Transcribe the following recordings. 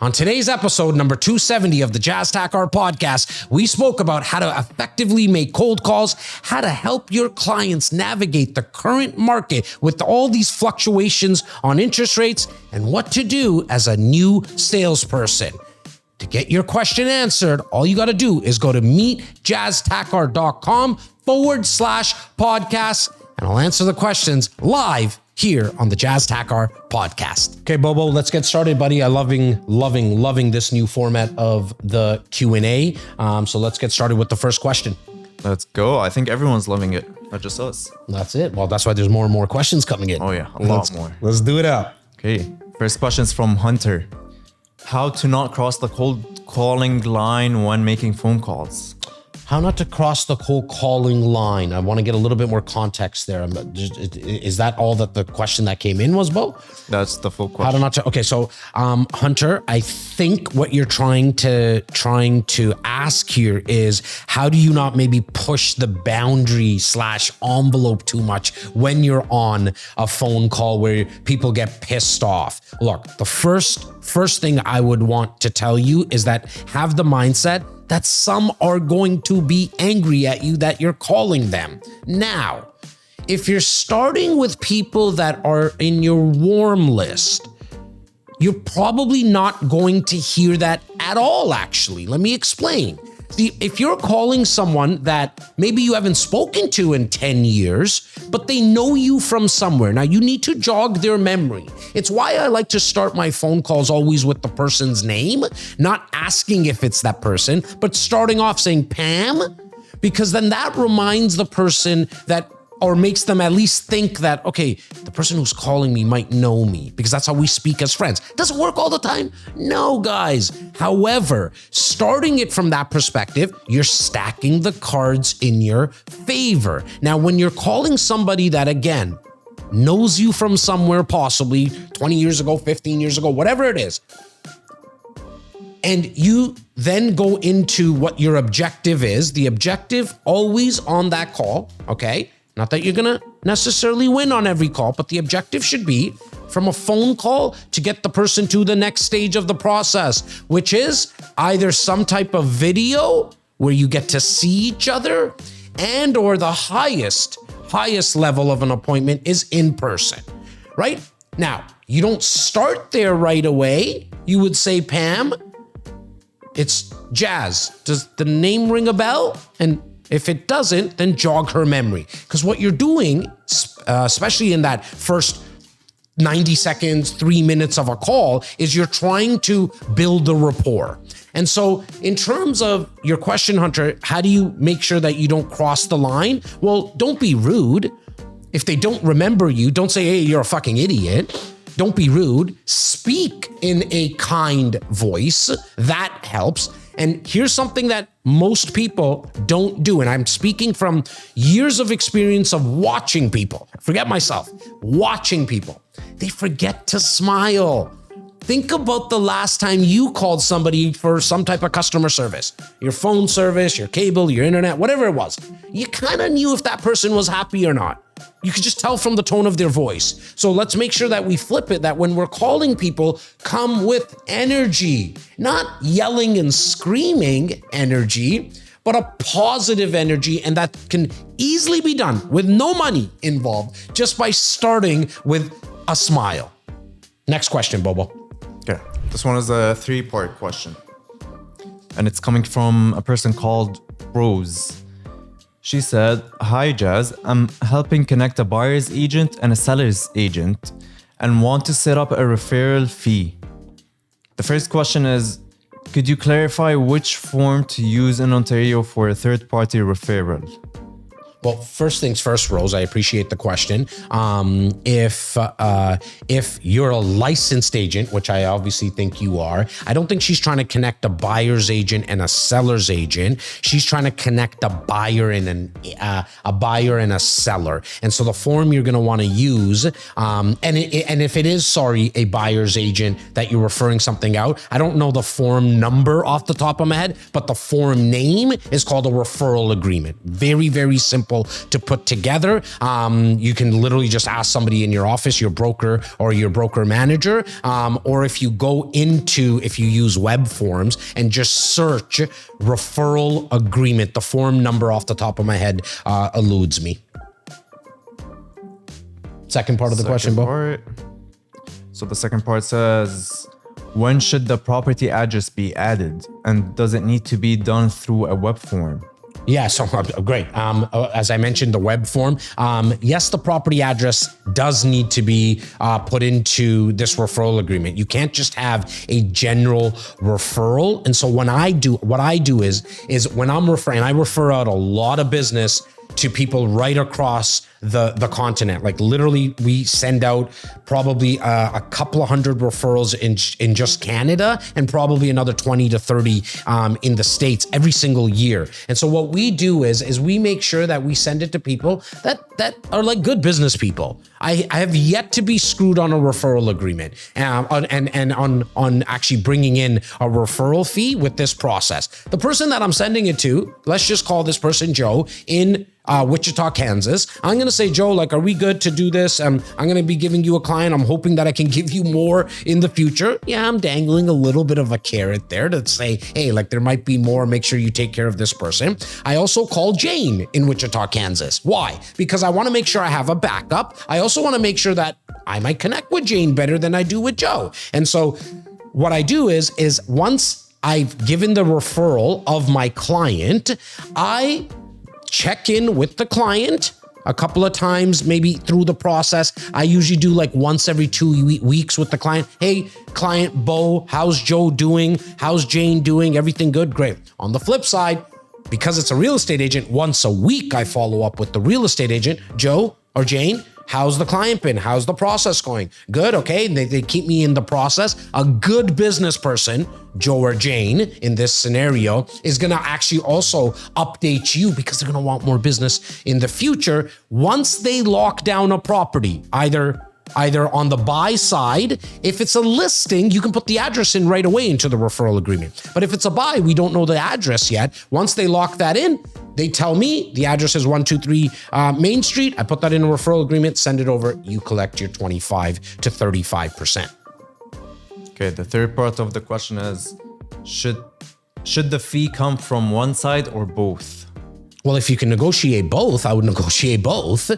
On today's episode, number 270 of the Takhar podcast, we spoke about how to effectively make cold calls, how to help your clients navigate the current market with all these fluctuations on interest rates, and what to do as a new salesperson. To get your question answered, all you got to do is go to meetjazztakhar.com/podcast, and I'll answer the questions live here on the Takhar podcast. Okay, Bobo, let's get started, buddy. I'm loving this new format of the Q&A. So let's get started with the first question. Let's go. I think everyone's loving it, not just us. That's it. Well, that's why there's more and more questions coming in. Oh yeah, a lot more. Let's do it up. Okay, first question is from Hunter. How to not cross the cold calling line when making phone calls? How not to cross the cold calling line. I want to get a little bit more context there. Is that all that the question that came in was, Bo? That's the full question. How to not to, okay, so Hunter, I think what you're trying to ask here is, how do you not maybe push the boundary / envelope too much when you're on a phone call where people get pissed off? Look, the first thing I would want to tell you is that have the mindset that some are going to be angry at you that you're calling them. Now, if you're starting with people that are in your warm list, you're probably not going to hear that at all, actually. Let me explain. See, if you're calling someone that maybe you haven't spoken to in 10 years, but they know you from somewhere, now you need to jog their memory. It's why I like to start my phone calls always with the person's name, not asking if it's that person, but starting off saying Pam, because then that reminds the person that, or makes them at least think that, okay, the person who's calling me might know me, because that's how we speak as friends. Does it work all the time? No, guys. However, starting it from that perspective, you're stacking the cards in your favor. Now, when you're calling somebody that, again, knows you from somewhere, possibly 20 years ago, 15 years ago, whatever it is, and you then go into what your objective is, the objective always on that call, okay? Not that you're gonna necessarily win on every call, but the objective should be from a phone call to get the person to the next stage of the process, which is either some type of video where you get to see each other, and or the highest level of an appointment is in person, right? Now, you don't start there right away. You would say, Pam, it's Jazz. Does the name ring a bell? And if it doesn't, then jog her memory. Because what you're doing, especially in that first 90 seconds, 3 minutes of a call, is you're trying to build the rapport. And so in terms of your question, Hunter, how do you make sure that you don't cross the line? Well, don't be rude. If they don't remember you, don't say, hey, you're a fucking idiot. Don't be rude. Speak in a kind voice. That helps. And here's something that most people don't do. And I'm speaking from years of experience of watching people. Forget myself. Watching people. They forget to smile. Think about the last time you called somebody for some type of customer service. Your phone service, your cable, your internet, whatever it was. You kind of knew if that person was happy or not. You could just tell from the tone of their voice. So let's make sure that we flip it, that when we're calling people, come with energy, not yelling and screaming energy, but a positive energy. And that can easily be done with no money involved, just by starting with a smile. Next question, Bobo. Okay, this one is a 3-part question. And it's coming from a person called Rose. She said, hi Jazz, I'm helping connect a buyer's agent and a seller's agent and want to set up a referral fee. The first question is, could you clarify which form to use in Ontario for a third-party referral? Well, first things first, Rose, I appreciate the question. If you're a licensed agent, which I obviously think you are, I don't think she's trying to connect a buyer's agent and a seller's agent. She's trying to connect a buyer and a seller. And so the form you're going to want to use, and if it is, a buyer's agent that you're referring something out, I don't know the form number off the top of my head, but the form name is called a referral agreement. Very, very simple simple to put together. You can literally just ask somebody in your office, your broker or your broker manager, or if you use web forms and just search referral agreement. The form number off the top of my head eludes me. Second part of the question, Bo. So the second part says, when should the property address be added? And does it need to be done through a web form? Yeah, so great. As I mentioned, the web form. Yes, the property address does need to be put into this referral agreement. You can't just have a general referral. And so what I do is when I'm referring, I refer out a lot of business to people right across the continent. Like literally, we send out probably a couple of hundred referrals in just Canada, and probably another 20 to 30 in the States every single year. And so what we do is we make sure that we send it to people that are like good business people. I have yet to be screwed on a referral agreement and on actually bringing in a referral fee with this process. The person that I'm sending it to, let's just call this person Joe in Wichita, Kansas. I'm going to say, Joe, like, are we good to do this? I'm going to be giving you a client. I'm hoping that I can give you more in the future. Yeah, I'm dangling a little bit of a carrot there to say, hey, like there might be more. Make sure you take care of this person. I also call Jane in Wichita, Kansas. Why? Because I want to make sure I have a backup. I also want to make sure that I might connect with Jane better than I do with Joe. And so what I do is once I've given the referral of my client, I check in with the client a couple of times, maybe through the process. I usually do like once every 2 weeks with the client. Hey, client Bo, how's Joe doing? How's Jane doing? Everything good? Great. On the flip side, because it's a real estate agent, once a week I follow up with the real estate agent. Joe or Jane, how's the client been? How's the process going? Good, okay. They keep me in the process. A good business person, Joe or Jane, in this scenario, is gonna actually also update you because they're gonna want more business in the future once they lock down a property, either on the buy side. If it's a listing, you can put the address in right away into the referral agreement. But if it's a buy, we don't know the address yet. Once they lock that in, they tell me the address is 123 Main Street. I put that in a referral agreement, send it over. You collect your 25 to 35%. Okay, the third part of the question is, should the fee come from one side or both? Well, if you can negotiate both, I would negotiate both.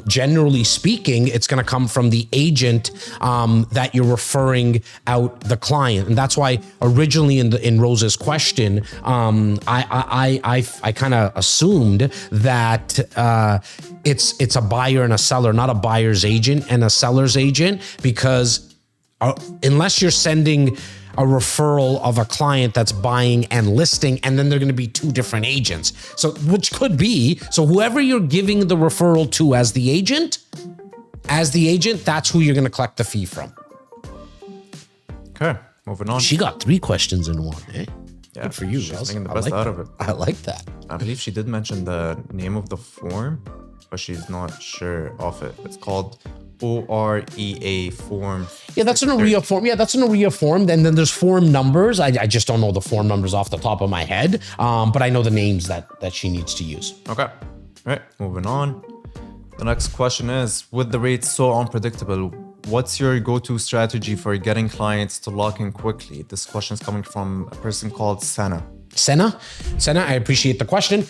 Generally speaking, it's going to come from the agent that you're referring out the client, and that's why originally in Rose's question, I kind of assumed that it's a buyer and a seller, not a buyer's agent and a seller's agent, because unless you're sending a referral of a client that's buying and listing, and then they're going to be two different agents. So, which could be, so whoever you're giving the referral to as the agent, that's who you're going to collect the fee from. Okay, moving on. She got 3 questions in one, eh? Yeah, good for you, she's Roz. making the best out of it. I like that. I believe she did mention the name of the form, but she's not sure of it. It's called OREA form. Yeah, that's an OREA form. Yeah, that's an OREA form. And then there's form numbers. I just don't know the form numbers off the top of my head, but I know the names that she needs to use. Okay. All right, moving on. The next question is, with the rates so unpredictable, what's your go-to strategy for getting clients to lock in quickly? This question is coming from a person called Senna, I appreciate the question.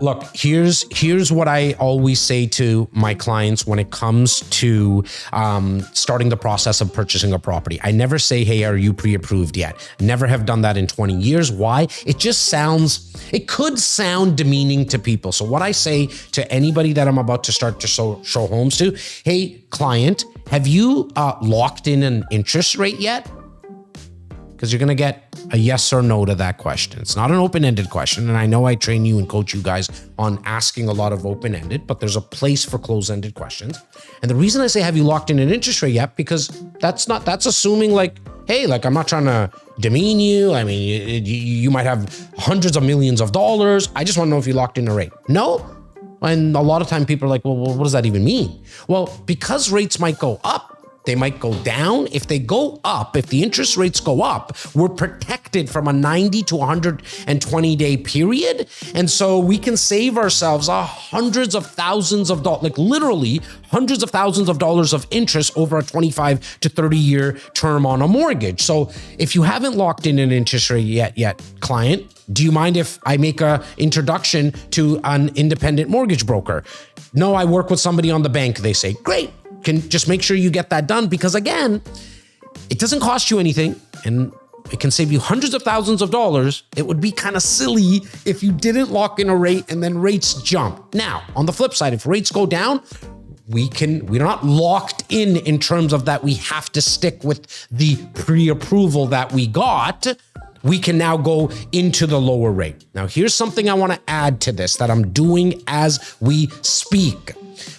Look, here's what I always say to my clients when it comes to starting the process of purchasing a property. I never say, hey, are you pre-approved yet? Never have done that in 20 years. Why? It could sound demeaning to people. So what I say to anybody that I'm about to start to show homes to, hey, client, have you locked in an interest rate yet? Because you're going to get a yes or no to that question. It's not an open-ended question. And I know I train you and coach you guys on asking a lot of open-ended, but there's a place for closed-ended questions. And the reason I say, have you locked in an interest rate yet? Because that's assuming like, hey, like I'm not trying to demean you. I mean, you might have hundreds of millions of dollars. I just want to know if you locked in a rate. No. And a lot of time people are like, well, what does that even mean? Well, because rates might go up, They might go down. If they go up, if the interest rates go up, we're protected from a 90 to 120 day period. And so we can save ourselves hundreds of thousands of dollars, like literally hundreds of thousands of dollars of interest over a 25 to 30 year term on a mortgage. So if you haven't locked in an interest rate yet, client, do you mind if I make a introduction to an independent mortgage broker? No, I work with somebody on the bank. They say, great. Can just make sure you get that done, because again, it doesn't cost you anything and it can save you hundreds of thousands of dollars. It would be kind of silly if you didn't lock in a rate and then rates jump. Now, on the flip side, if rates go down, we're not locked in terms of that we have to stick with the pre-approval that we got. We can now go into the lower rate. Now, here's something I want to add to this that I'm doing as we speak.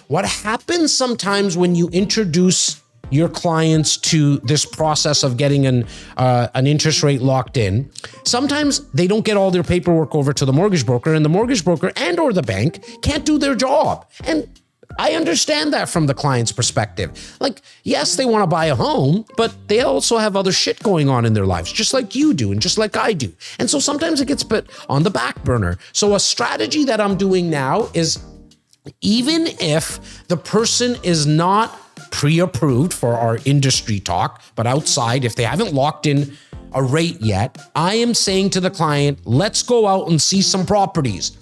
What happens sometimes when you introduce your clients to this process of getting an interest rate locked in, sometimes they don't get all their paperwork over to the mortgage broker, and the mortgage broker and or the bank can't do their job. And I understand that from the client's perspective. Like, yes, they want to buy a home, but they also have other shit going on in their lives, just like you do and just like I do. And so sometimes it gets put on the back burner. So a strategy that I'm doing now is, even if the person is not pre-approved for our industry talk, but outside, if they haven't locked in a rate yet, I am saying to the client, let's go out and see some properties.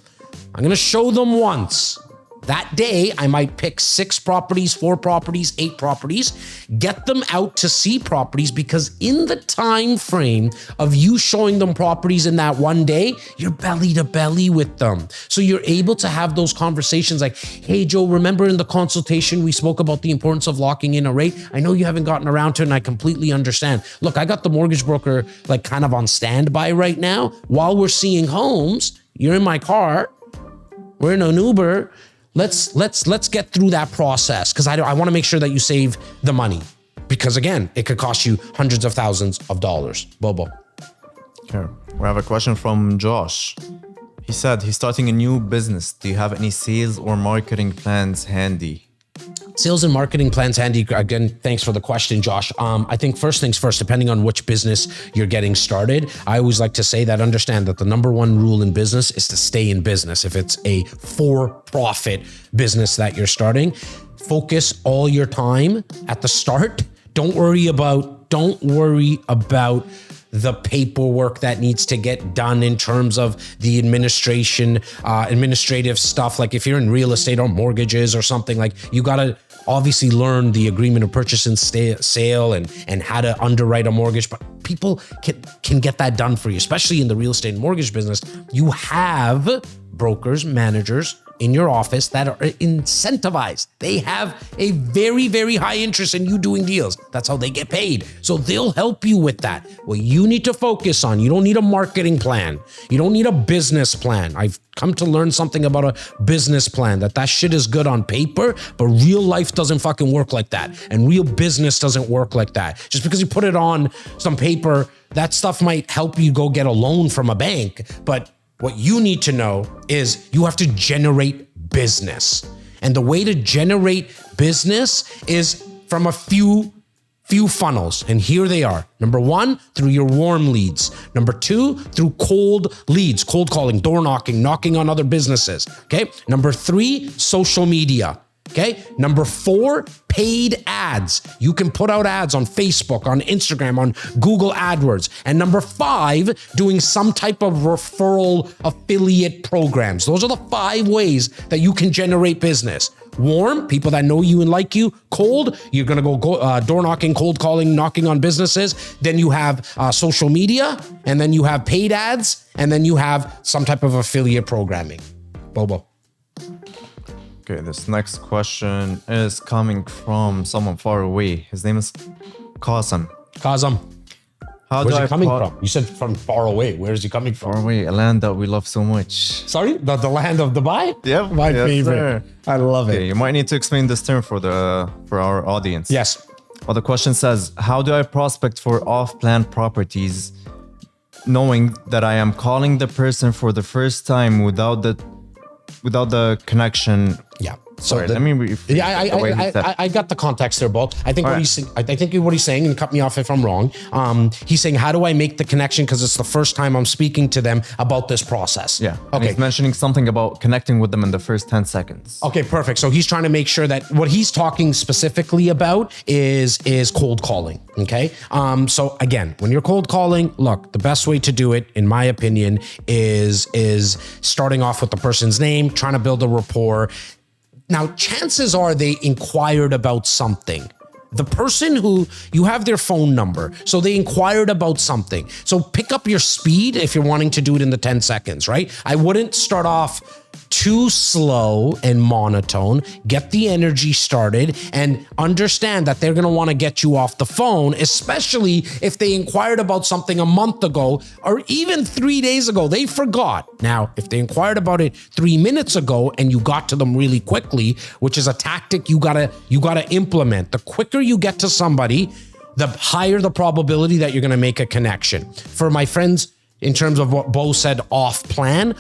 I'm going to show them once. That day, I might pick 6 properties, 4 properties, 8 properties, get them out to see properties, because in the time frame of you showing them properties in that one day, you're belly to belly with them. So you're able to have those conversations like, hey, Joe, remember in the consultation, we spoke about the importance of locking in a rate. I know you haven't gotten around to it, and I completely understand. Look, I got the mortgage broker like kind of on standby right now. While we're seeing homes, you're in my car, we're in an Uber. Let's get through that process, because I want to make sure that you save the money, because again, it could cost you hundreds of thousands of dollars. Bobo. Okay. We have a question from Josh. He said he's starting a new business. Do you have any sales or marketing plans handy? Sales and marketing plans handy. Again, thanks for the question, Josh. I think first things first, depending on which business you're getting started, I always like to say that understand that the number one rule in business is to stay in business. If it's a for-profit business that you're starting, focus all your time at the start. Don't worry about the paperwork that needs to get done in terms of the administrative stuff. Like if you're in real estate or mortgages or something, like you got to obviously learn the agreement of purchase and sale and how to underwrite a mortgage, but people can get that done for you, especially in the real estate and mortgage business. You have brokers, managers in your office that are incentivized. They have a very, very high interest in you doing deals. That's how they get paid. So they'll help you with that. What you need to focus on, you don't need a marketing plan. You don't need a business plan. I've come to learn something about a business plan, that shit is good on paper, but real life doesn't fucking work like that. And real business doesn't work like that. Just because you put it on some paper, that stuff might help you go get a loan from a bank, but what you need to know is you have to generate business. And the way to generate business is from a few funnels. And here they are. Number 1, through your warm leads. Number 2, through cold leads, cold calling, door knocking on other businesses. Okay. Number 3, social media. Okay. Number 4, paid ads. You can put out ads on Facebook, on Instagram, on Google AdWords. And number 5, doing some type of referral affiliate programs. Those are the 5 ways that you can generate business. Warm, people that know you and like you. Cold, you're going to go door knocking, cold calling, knocking on businesses. Then you have social media, and then you have paid ads, and then you have some type of affiliate programming. Bobo. Okay, this next question is coming from someone far away. His name is Qasim. Kazam. Where's he coming from? You said from far away. Where is he coming from? Far away, a land that we love so much. Sorry? The land of Dubai? Yeah, My favorite. Sir. I love it. Okay, you might need to explain this term for our audience. Yes. Well, the question says, how do I prospect for off-plan properties knowing that I am calling the person for the first time without the connection? Yeah. Sorry, let me rephrase Yeah, the way he said. I got the context there, Bo. I think what he's saying, and cut me off if I'm wrong. He's saying, how do I make the connection? Because it's the first time I'm speaking to them about this process. Yeah. And Okay. he's mentioning something about connecting with them in the first 10 seconds. Okay, perfect. So he's trying to make sure that what he's talking specifically about is cold calling. Okay. So again, when you're cold calling, look, the best way to do it, in my opinion, is starting off with the person's name, trying to build a rapport. Now, chances are they inquired about something. The person who you have their phone number, so they inquired about something. So pick up your speed if you're wanting to do it in the 10 seconds, right? I wouldn't start off too slow and monotone. Get the energy started and understand that they're going to want to get you off the phone, especially if they inquired about something a month ago or even 3 days ago. They forgot. Now, if they inquired about it 3 minutes ago and you got to them really quickly, which is a tactic you gotta implement. The quicker you get to somebody, the higher the probability that you're going to make a connection. For my friends, in terms of what Bo said, off plan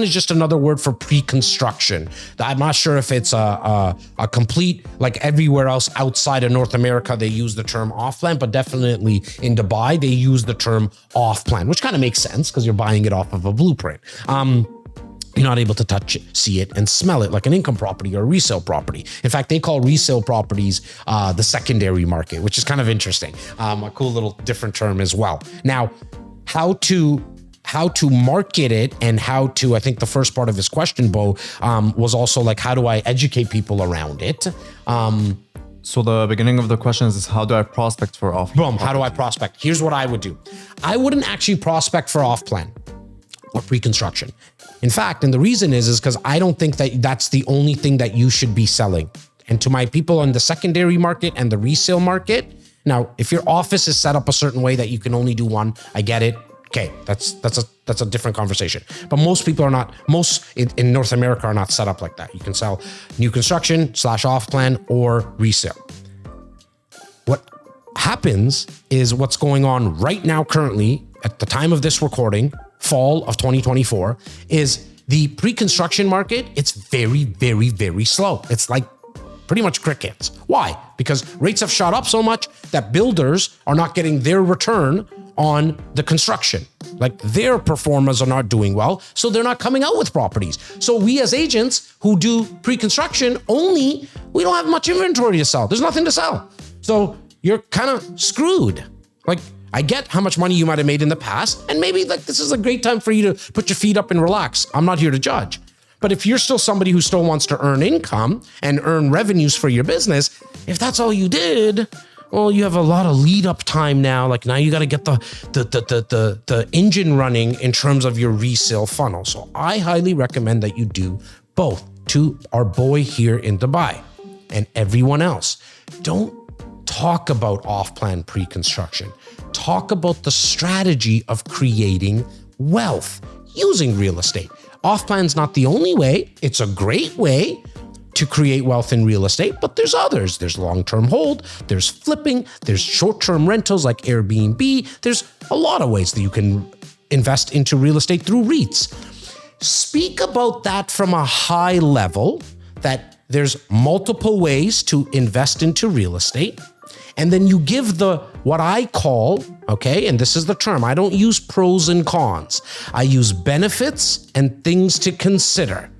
is just another word for pre-construction. I'm not sure if it's a complete, like everywhere else outside of North America, they use the term off plan, but definitely in Dubai, they use the term off plan, which kind of makes sense because you're buying it off of a blueprint. You're not able to touch it, see it, and smell it like an income property or a resale property. In fact, they call resale properties the secondary market, which is kind of interesting. A cool little different term as well. Now, how to market it and how to, I think the first part of his question, Bo, was also like, how do I educate people around it? So the beginning of the question is how do I prospect for off? Boom, how do I prospect? Here's what I would do. I wouldn't actually prospect for off plan or pre-construction. In fact, and the reason is because I don't think that that's the only thing that you should be selling. And to my people on the secondary market and the resale market, now, if your office is set up a certain way that you can only do one, I get it. Okay, that's a different conversation. But most people are not, in North America are not set up like that. You can sell new construction / off plan or resale. What happens is what's going on right now currently at the time of this recording, fall of 2024, is the pre-construction market. It's very, very, very slow. It's like pretty much crickets. Why? Because rates have shot up so much that builders are not getting their return on the construction. Like their performers are not doing well, so they're not coming out with properties. So we as agents who do pre-construction we don't have much inventory to sell. There's nothing to sell. So you're kind of screwed. Like, I get how much money you might have made in the past, and maybe like this is a great time for you to put your feet up and relax. I'm not here to judge. But if you're still somebody who still wants to earn income and earn revenues for your business, if that's all you did, well, you have a lot of lead up time now. Like now you got to get the engine running in terms of your resale funnel. So I highly recommend that you do both. To our boy here in Dubai and everyone else, don't talk about off-plan pre-construction. Talk about the strategy of creating wealth using real estate. Off-plan's not the only way. It's a great way to create wealth in real estate, but there's others. There's long-term hold, there's flipping, there's short-term rentals like Airbnb. There's a lot of ways that you can invest into real estate through REITs. Speak about that from a high level, that there's multiple ways to invest into real estate. And then you give what I call, okay, and this is the term, I don't use pros and cons. I use benefits and things to consider.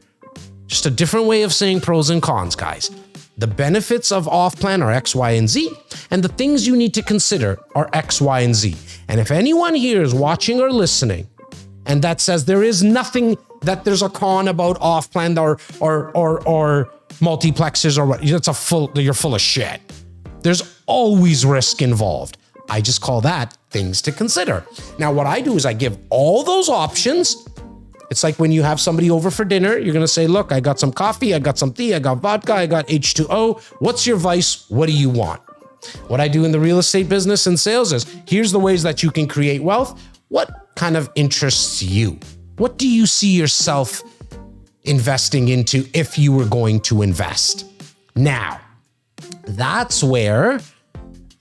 Just a different way of saying pros and cons, guys. The benefits of off-plan are X, Y, and Z, and the things you need to consider are X, Y, and Z. And if anyone here is watching or listening, and that says there is nothing, that there's a con about off-plan or multiplexes or what, you're full of shit. There's always risk involved. I just call that things to consider. Now, what I do is I give all those options. It's like when you have somebody over for dinner, you're going to say, look, I got some coffee, I got some tea, I got vodka, I got H2O. What's your vice? What do you want? What I do in the real estate business and sales is, here's the ways that you can create wealth. What kind of interests you? What do you see yourself investing into if you were going to invest? Now, that's where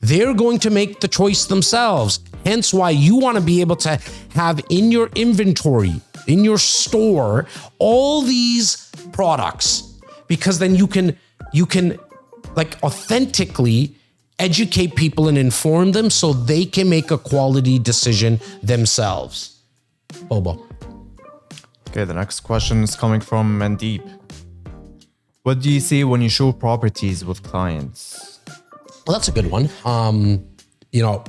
they're going to make the choice themselves. Hence why you want to be able to have in your inventory, in your store, all these products. because then you can like authentically educate people and inform them so they can make a quality decision themselves. Bobo. Okay, the next question is coming from Mandeep. What do you see when you show properties with clients? Well, that's a good one.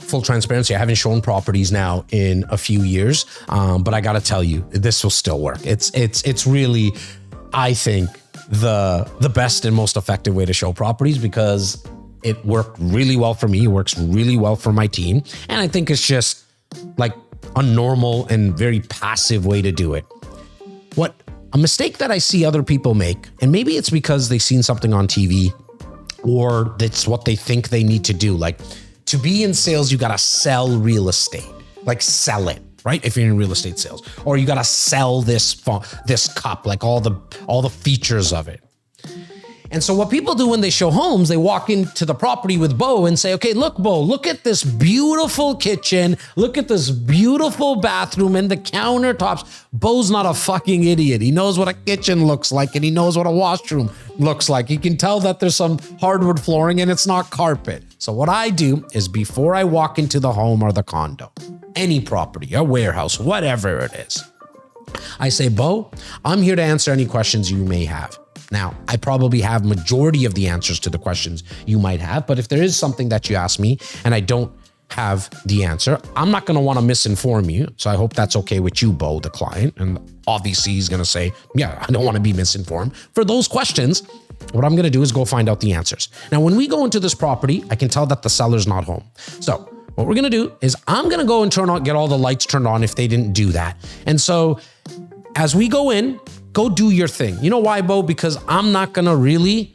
Full transparency, I haven't shown properties now in a few years, but I got to tell you, this will still work. It's really, I think, the best and most effective way to show properties because it worked really well for me. It works really well for my team. And I think it's just like a normal and very passive way to do it. A mistake that I see other people make, and maybe it's because they've seen something on TV or that's what they think they need to do. Like to be in sales, you got to sell real estate, like sell it, right? If you're in real estate sales, or you got to sell this cup, like all the features of it. And so what people do when they show homes, they walk into the property with Bo and say, okay, look, Bo, look at this beautiful kitchen. Look at this beautiful bathroom and the countertops. Bo's not a fucking idiot. He knows what a kitchen looks like and he knows what a washroom looks like. He can tell that there's some hardwood flooring and it's not carpet. So what I do is before I walk into the home or the condo, any property, a warehouse, whatever it is, I say, Bo, I'm here to answer any questions you may have. Now, I probably have majority of the answers to the questions you might have, but if there is something that you ask me and I don't have the answer, I'm not going to want to misinform you. So I hope that's okay with you, Bo, the client. And obviously he's going to say, yeah, I don't want to be misinformed. For those questions, what I'm going to do is go find out the answers. Now, when we go into this property, I can tell that the seller's not home. So what we're going to do is I'm going to go and get all the lights turned on if they didn't do that. And so as we go in, go do your thing. You know why, Bo? Because I'm not going to really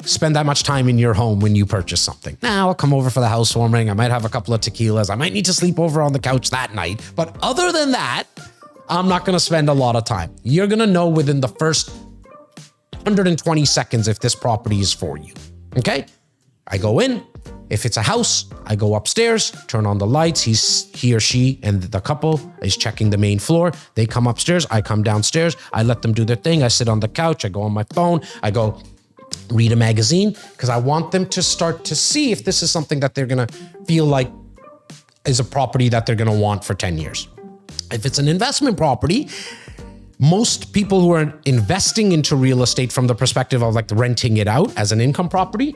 spend that much time in your home when you purchase something. Now I'll come over for the housewarming. I might have a couple of tequilas. I might need to sleep over on the couch that night. But other than that, I'm not going to spend a lot of time. You're going to know within the first 120 seconds if this property is for you. Okay? I go in. If it's a house, I go upstairs, turn on the lights. He or she and the couple is checking the main floor. They come upstairs. I come downstairs. I let them do their thing. I sit on the couch. I go on my phone. I go read a magazine because I want them to start to see if this is something that they're going to feel like is a property that they're going to want for 10 years. If it's an investment property, most people who are investing into real estate from the perspective of renting it out as an income property,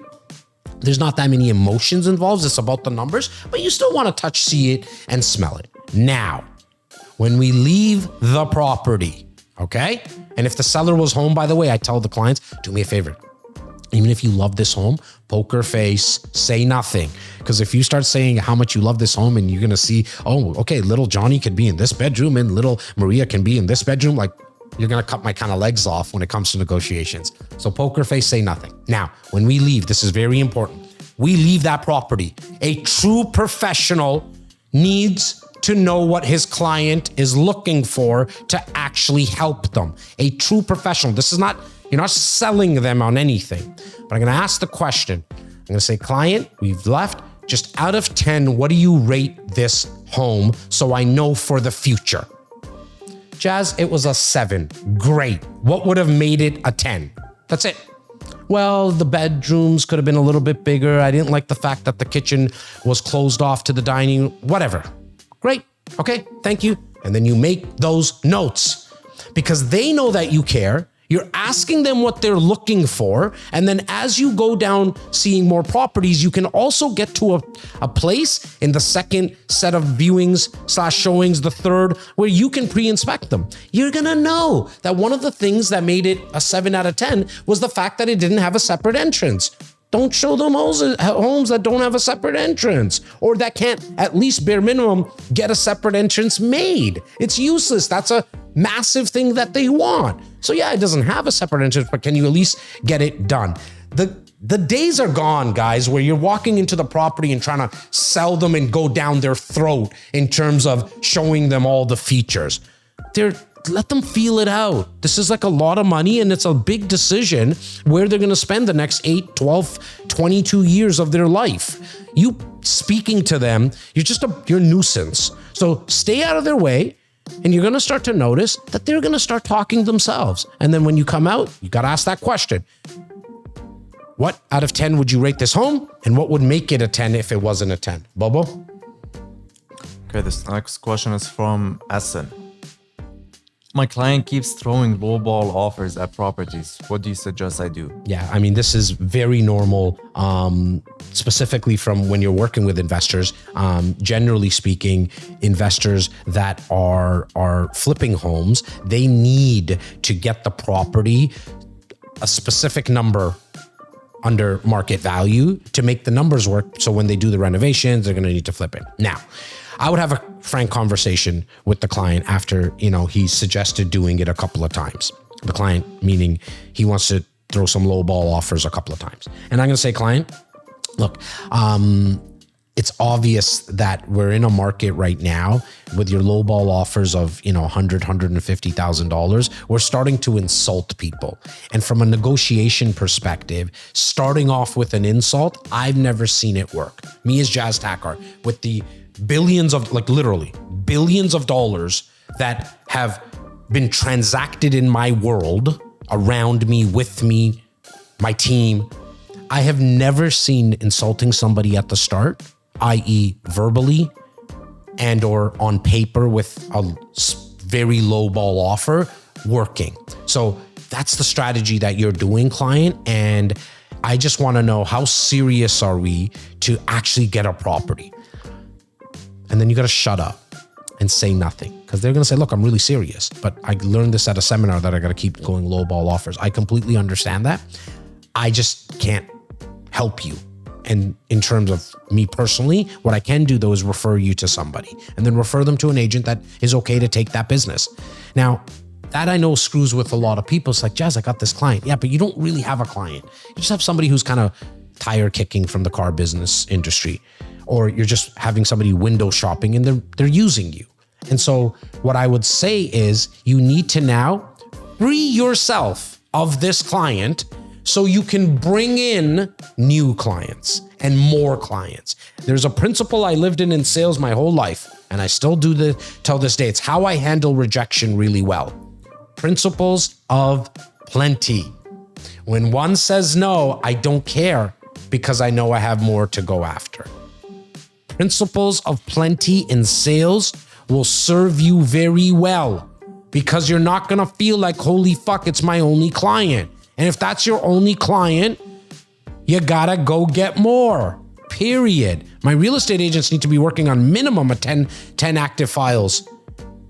there's not that many emotions involved. It's about the numbers, but you still want to touch, see it, and smell it. Now, when we leave the property, okay? And if the seller was home, by the way, I tell the clients, do me a favor. Even if you love this home, poker face, say nothing. Because if you start saying how much you love this home and you're going to see, oh, okay, little Johnny could be in this bedroom and little Maria can be in this bedroom, you're going to cut my kind of legs off when it comes to negotiations. So poker face, say nothing. Now, when we leave, this is very important. We leave that property. A true professional needs to know what his client is looking for to actually help them. A true professional. This is not, you're not selling them on anything. But I'm going to ask the question. I'm going to say, client, we've left. Just out of 10, what do you rate this home so I know for the future? Jazz, it was a 7. Great. What would have made it a 10? That's it. Well, the bedrooms could have been a little bit bigger. I didn't like the fact that the kitchen was closed off to the dining room. Whatever. Great. Okay. Thank you. And then you make those notes because they know that you care. You're asking them what they're looking for. And then as you go down seeing more properties, you can also get to a place in the second set of viewings / showings, the third, where you can pre-inspect them. You're going to know that one of the things that made it a 7 out of 10 was the fact that it didn't have a separate entrance. Don't show them homes that don't have a separate entrance or that can't, at least bare minimum, get a separate entrance made. It's useless. That's a massive thing that they want. So yeah, it doesn't have a separate entrance, but can you at least get it done? The days are gone, guys, where you're walking into the property and trying to sell them and go down their throat in terms of showing them all the features. Let them feel it out. This is a lot of money and it's a big decision where they're going to spend the next 8, 12, 22 years of their life. You speaking to them, you're a nuisance. So stay out of their way. And you're going to start to notice that they're going to start talking themselves. And then when you come out, you got to ask that question. What out of 10 would you rate this home? And what would make it a 10 if it wasn't a 10? Bobo? Okay, this next question is from Essen. My client keeps throwing lowball offers at properties. What do you suggest I do? Yeah, I mean, this is very normal, specifically from when you're working with investors. Generally speaking, investors that are flipping homes, they need to get the property a specific number under market value to make the numbers work. So when they do the renovations, they're going to need to flip it. Now, I would have a frank conversation with the client after, he suggested doing it a couple of times. The client, meaning he wants to throw some low ball offers a couple of times. And I'm going to say, client, look, it's obvious that we're in a market right now with your low ball offers of, $100,000, $150,000. We're starting to insult people. And from a negotiation perspective, starting off with an insult, I've never seen it work. Me as Jazz Takhar, with the billions of, literally billions of dollars that have been transacted in my world, around me, with me, my team, I have never seen insulting somebody at the start, i.e. verbally and or on paper with a very low ball offer, working. So that's the strategy that you're doing, client. And I just want to know, how serious are we to actually get a property? And then you got to shut up and say nothing, because they're going to say, look, I'm really serious, but I learned this at a seminar that I got to keep going low ball offers. I completely understand that. I just can't help you. And in terms of me personally, what I can do though is refer you to somebody, and then refer them to an agent that is okay to take that business. Now, that I know screws with a lot of people. It's like, Jazz, I got this client. Yeah, but you don't really have a client. You just have somebody who's kind of tire kicking from the car business industry. Or you're just having somebody window shopping and they're using you. And so what I would say is, you need to now free yourself of this client so you can bring in new clients and more clients. There's a principle I lived in sales my whole life, and I still do till this day. It's how I handle rejection really well. Principles of plenty. When one says no, I don't care, because I know I have more to go after. Principles of plenty in sales will serve you very well, because you're not going to feel like, holy fuck, it's my only client. And if that's your only client, you got to go get more, period. My real estate agents need to be working on minimum of 10 active files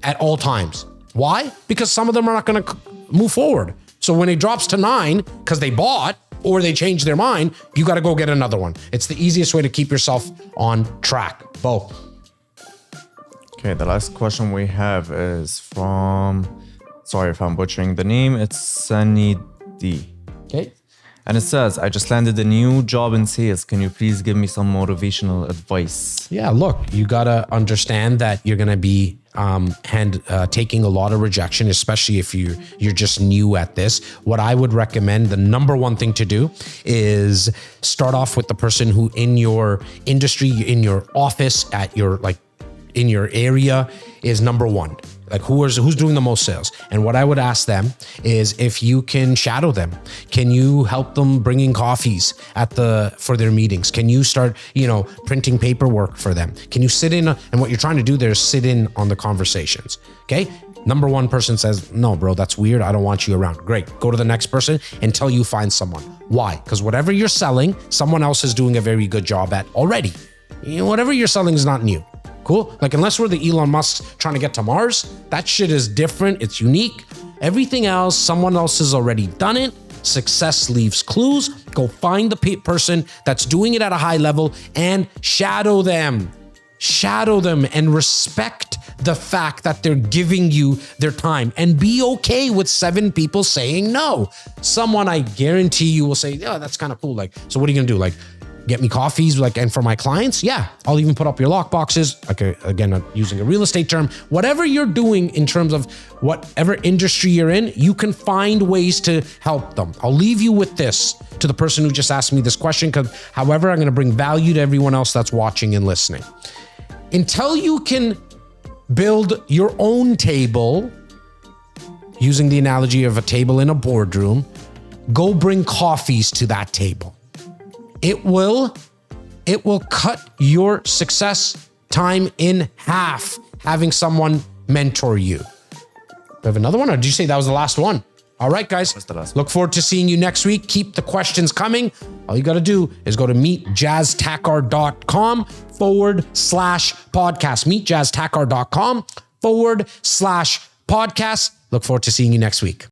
at all times. Why? Because some of them are not going to move forward. So when it drops to 9 because they bought, or they change their mind, you got to go get another one. It's the easiest way to keep yourself on track. Bo. Okay, the last question we have is from, sorry if I'm butchering the name, it's Sunny D. Okay. And it says, I just landed a new job in sales. Can you please give me some motivational advice? Yeah, look, you got to understand that you're going to be taking a lot of rejection, especially if you're just new at this. What I would recommend, the number one thing to do, is start off with the person who in your industry, in your office, at your in your area is number one. Like who's doing the most sales. And what I would ask them is if you can shadow them. Can you help them bringing coffees for their meetings? Can you start, printing paperwork for them? Can you sit in? And what you're trying to do there is sit in on the conversations. Okay. Number one person says, no, bro, that's weird. I don't want you around. Great. Go to the next person until you find someone. Why? Because whatever you're selling, someone else is doing a very good job at already. Whatever you're selling is not new. Cool. Like, unless we're the Elon Musk trying to get to Mars, that shit is different. It's unique. Everything else, someone else has already done it. Success leaves clues. Go find the person that's doing it at a high level and shadow them. Shadow them and respect the fact that they're giving you their time, and be okay with 7 people saying no. Someone, I guarantee you, will say, yeah, that's kind of cool. Like, so what are you going to do? Like, get me coffees, and for my clients, yeah, I'll even put up your lock boxes. Again, using a real estate term, whatever you're doing in terms of whatever industry you're in, you can find ways to help them. I'll leave you with this to the person who just asked me this question, because however, I'm going to bring value to everyone else that's watching and listening. Until you can build your own table, using the analogy of a table in a boardroom. Go bring coffees to that table. It will cut your success time in half, having someone mentor you. We have another one, or did you say that was the last one? All right, guys. That's the last one. Look forward to seeing you next week. Keep the questions coming. All you got to do is go to meetjazztakhar.com/podcast. Meetjazztakhar.com/podcast. Look forward to seeing you next week.